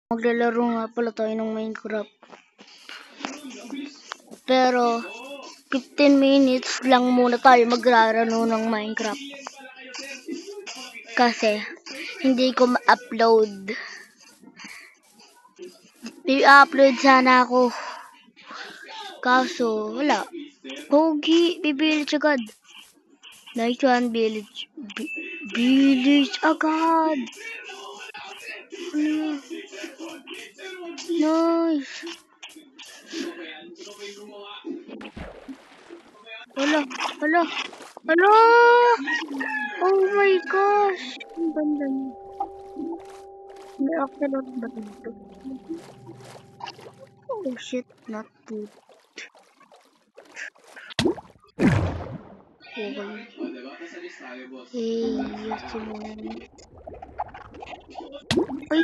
Maglalaro nga pala tayo ng Minecraft. Pero 15 minutes lang muna tayo magrarano ng Minecraft. Kasi hindi ko ma-upload. I-upload sana ako. Kaso wala. Pogi, village agad. Nice one, village. Village agad. Nice. Hala. Oh my gosh. Ang ganda niya. May axolot ba dito? Oh shit, not good. Okay. Hey, yes mo yan. Ay!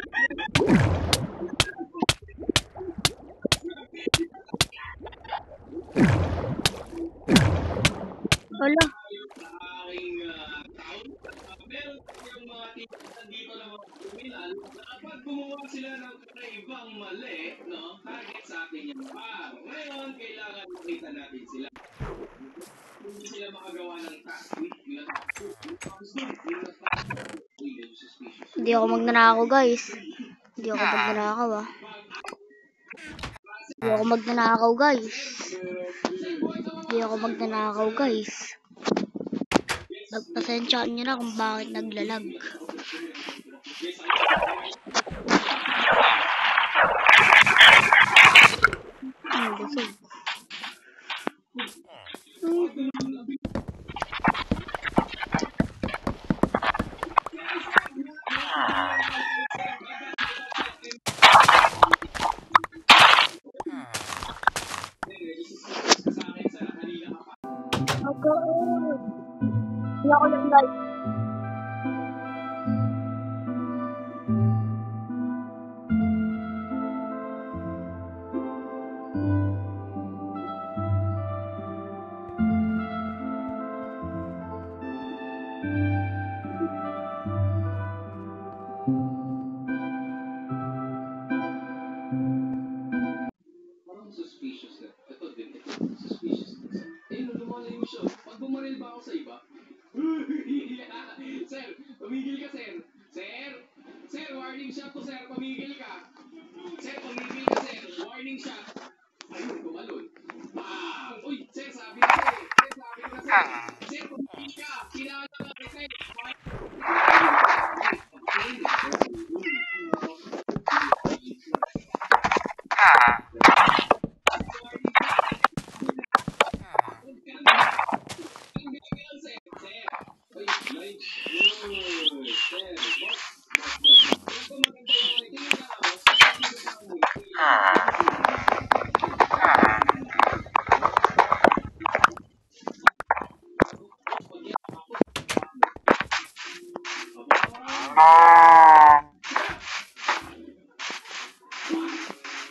Hala. Dapat gumawa sila ng kakaibang mali, no? Target sa atin yan pa. Ngayon, kailangan makita natin sila. Hindi sila makagawa ng task. Hindi ako magnanakaw, guys. Hindi ako magnanakaw, guys. Pagpasensyaan nyo na kung bakit naglalag. Busog. Hindi ako nag-like. Parang suspicious na. Ito din, suspicious din. Ayun, lumalayo siya. Pag bumaril ba ako sa iba? Sir, pamigil ka, sir. Sir, warning shot to, sir. Pamigil ka. Sir, pamigil ka, sir. Warning shot. Ayun, tumalon. Uy, sir, sabi na, sir. Sir, pamigil ka. Kinala ka, sir.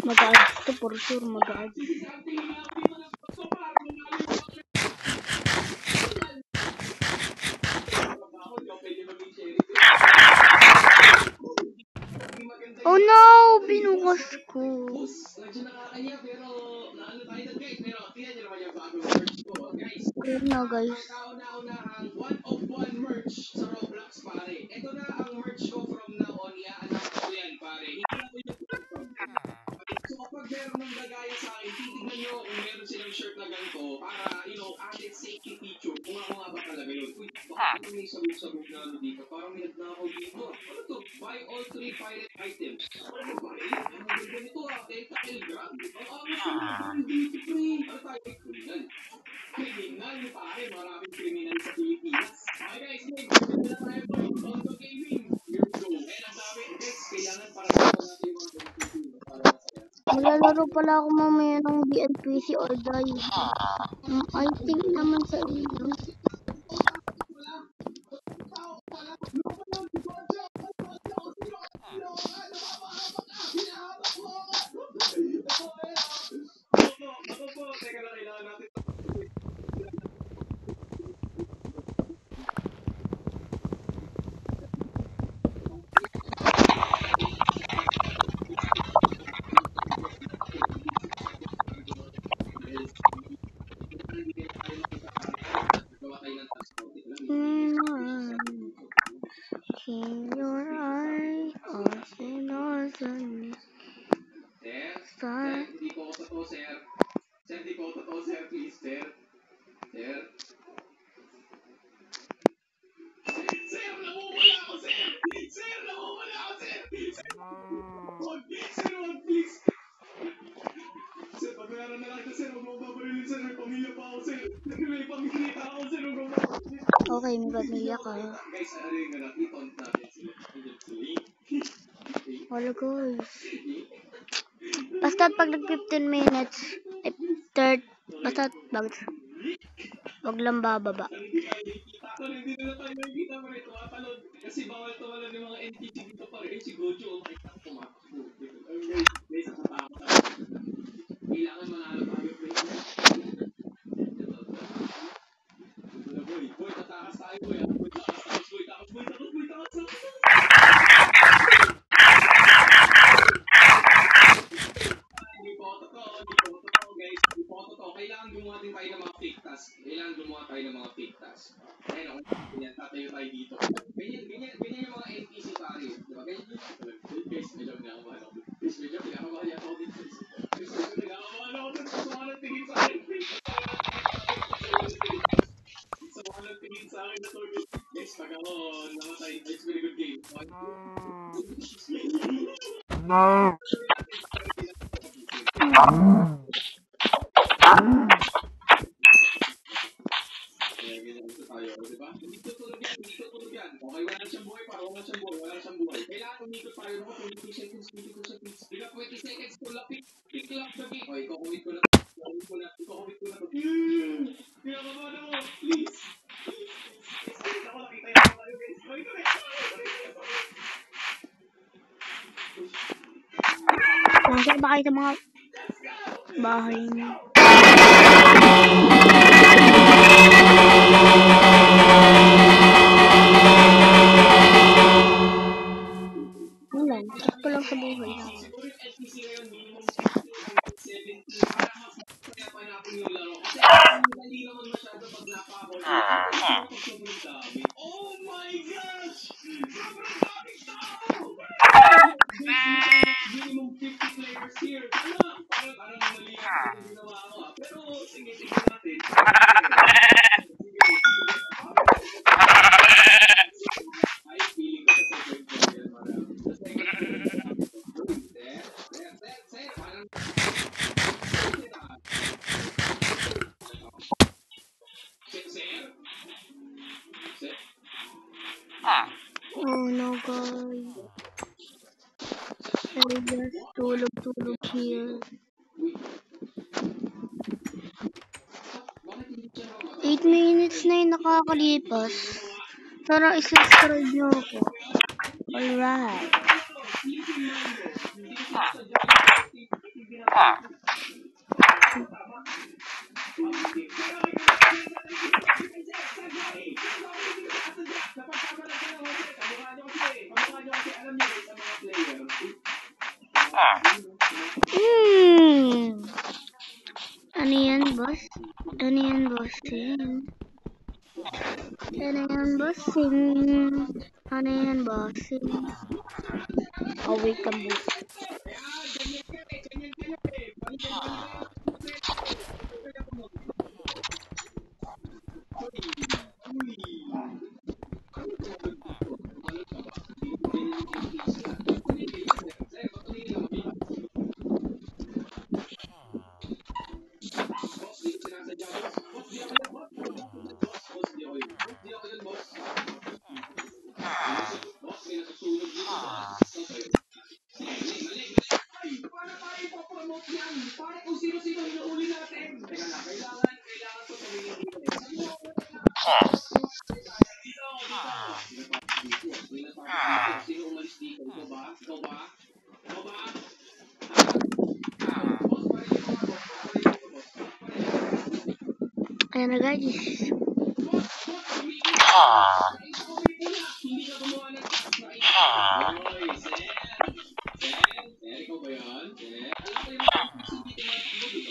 Mag-ads to, for sure mag-ads. Oh no! Binukas ko. Ayun na, guys. One of one merch sa Roblox, pare. Ito na ang merch ko from now on. I-announce ko yan, pare. Hindi na ko yung so kapag meron ng lagaya sa akin, titignan nyo kung meron silang shirt na ganito para, added safety feature. Kung ako nga ba talaga yun. Uy, bakit may sabog-sabog na ano dito? Parang may nagnakaw dito. Ano to? Buy all 3 pirate items. Ano ba eh? Ano ba ganito Tentacle grab. Ang amas yung dito, pre. Ano tayo? Criminal. Criminal, pare. Maraming criminal sa Pilipinas. Okay guys, ganda na tayo po. Auto gaming. Here we go. And ang dami, guys, kailangan para sa natin yung mga Maglalaro pala ako mamaya ng BNPC or die. I think naman sa inyo. Sir? hindi po ako totoo, sir. Sir, hindi po ako totoo, sir. Please, sir. Sir? Sir, namumula ako, sir! Sir, namumula ako, sir! Sir, wag, please! Sir, pag meron na lang ito, sir, huwag mo babarilin, sir. May pamilya pa ako, sir. May pamilya ako, sir. Huwag mo babarilin. Okay, may pamilya ka. Guys, ano yung nakita natin sila? Wala guys. Basta pag nag 15 minutes, basta wag lang bababa. Hindi na tayo nakikita mo rin tumatalon. Kasi bawal tumalon yung mga NPC dito pa rin. Si Gojo, makikita tumatakbo. Guys, nakatakot ako. Kailangan manalo tayo, please. Boy, tatakas tayo, boy. Boy, takas. Hindi po totoo, guys. Hindi po totoo. Kailangan gumawa din tayo ng mga fake task. Ayun, ganyan, tatayo tayo dito. Ganyan yung mga NPC pare. Diba? Ganyan yung guys, medyo pinakabahan ako. Guys, medyo pinakabahan ako dito. Guys, medyo pinakabahan ako dito. Sa mga nagtingin sa akin. Sa mga nagtingin sa akin na to. Guys, pag ako namatay, it's very good game. No. Diba? Hindi ko tulog yan. Okay, wala siyang buhay. Kailangan umikot tayo ng 20 seconds. Diba, 20 seconds to lapit. Pick up the game. Okay, kukumit ko na to. Pinakabahan ako. Please. Ako, nakita yun tayo, guys. Nasaan ba kayo sa mga bahay niyo? Wala, sakto lang sa buhay namin. Siguro yung LPC ngayon, minimum 17 para mas kaya pa natin yung laro. Kasi hindi naman masyado pag napakol. Sobrang dami. Oh my gosh! Sobrang daming tao! Minimum 50 players here. Parang mali ang ginawa ko. Pero sige natin. Ay, feeling ko sa second player. Sa second player. Sir, parang Sir? Oh no guys. I just tulog here. 8 minutes na yung nakakalipas. Tara, isubscribe nyo ako. Alright. Ano yan, boss? Ano yan, bossing? Ano yan, bossing? Ano yan, bossing? Oh, wait ka, boss. Para kung sino-sino hinuuli natin. Teka lang, kailangan to sabihin dito. Sino umalis dito? Ikaw ba? Ayan na guys. Hindi ka gumawa ng task na Oy, Sir, ikaw ba yan? Sir, alam ko yung hindi ka na di ba?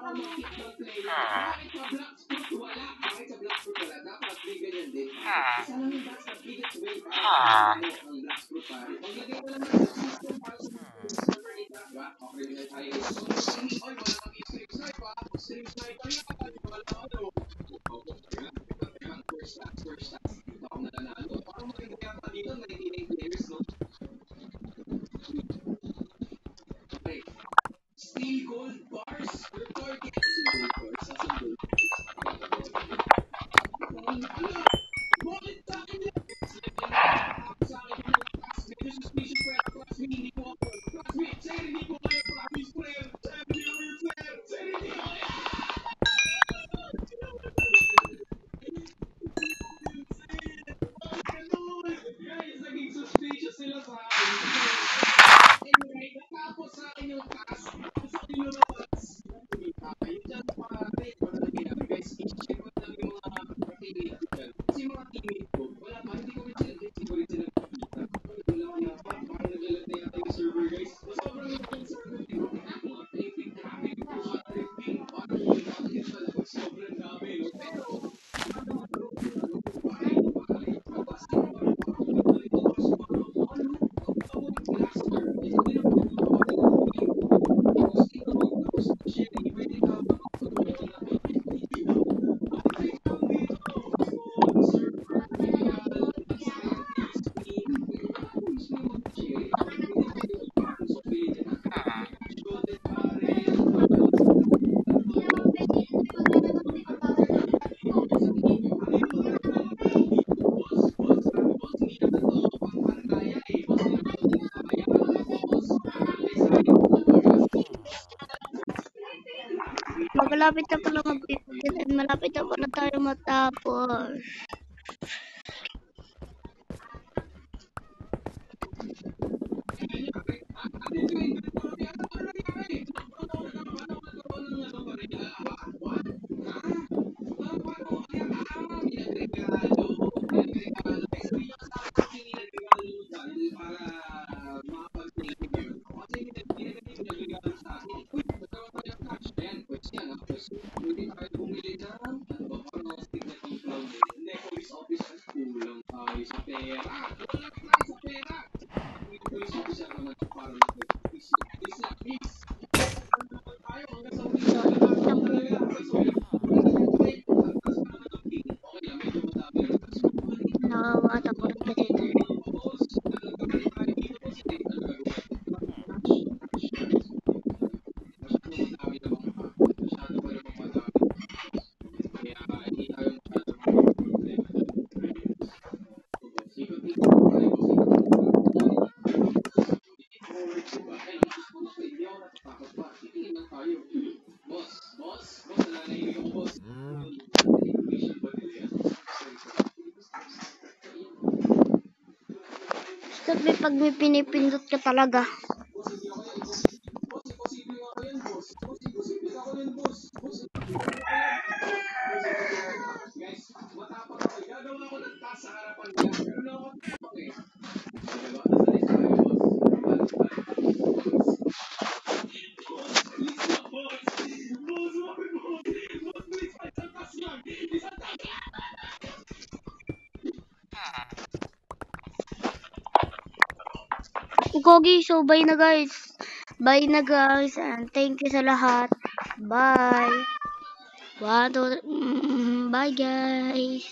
ako mag-pick ng player. Bakit sa Blackfoot wala? Bakit sa Blackfoot wala? Dapat may ganyan din. Isa lang yung that's the biggest way para ang Blackfoot pare. Paglagay ko lang ng system para sa server data. Diba? Okay na tayo. So, oy, wala kang stream snipe ha. Stream snipe pa yan. Wala ano. First stats. Dito ako nananalo. Parang magiging pa dito, 99 players, no? Okay. Steel gold bars. Record it. Steel gold bars. As in gold. Wallet sa akin yan. Sa akin yung classmate. Medyo suspicious pa yung classmate. Hindi ko ako. Classmate, sir, hindi ko kayo promise player. Sir, hindi ko kayo player. Sir, hindi ko kayo. Guys, naging suspicious sila sa akin. Anyway, natapos sa akin yung task. Gusto ko yung lumabas. Yung dyan pare, wala na ginagawa. Guys, i-check ko lang yung mga teammate ko dyan. Kasi yung mga teammate ko, wala pa, hindi ko rin sila nakikita. Wala ko na pa, parang nag-alat na yata yung server, guys. Sobrang yung server, di ko mga taping, traffic, mga tripping, parang yung nakikita talaga, sobrang dami, no? Pero, Malapit na pala mag-15 at malapit na pala tayo matapos. Nakakatakot kasi ito. Sabi pag may pinipindot ka talaga. Gogi, so bye na guys. Bye na guys and thank you sa lahat. Bye. Bye guys.